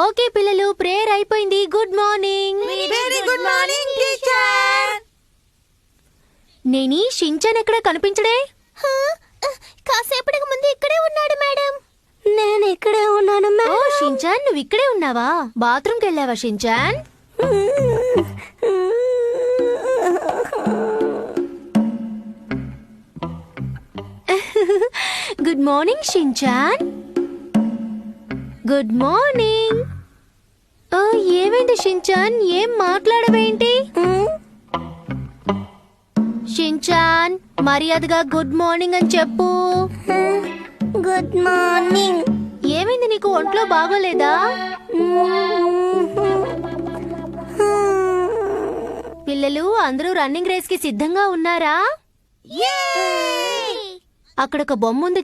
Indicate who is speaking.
Speaker 1: Okay పిల్లలు, prayer అయిపోయింది. Good morning.
Speaker 2: Very good morning teacher.
Speaker 1: నేనీ షించాన్ ఎక్కడ కనిపించడే?
Speaker 2: కాసేపటికి ముందు ఇక్కడే ఉన్నాడు మేడం. నేను ఇక్కడే ఉన్నాను
Speaker 1: ఓ
Speaker 2: మేడం.
Speaker 1: షించాన్, నువ్వు ఇక్కడే ఉన్నావా? బాత్రూమ్కి వెళ్ళావా Shinchan? Good morning Shinchan. Good morning. ఏమైంది షించాన్, ఏం మాట్లాడవేంటి? షించాన్, మర్యాదగా గుడ్ మార్నింగ్ అని చెప్పు.
Speaker 2: Good morning.
Speaker 1: ఏమైంది, నీకు ఒంట్లో బాగోలేదా? పిల్లలు అందరూ రన్నింగ్ రేస్ కి సిద్ధంగా ఉన్నారా? అక్కడ ఒక బొమ్మ ఉంది,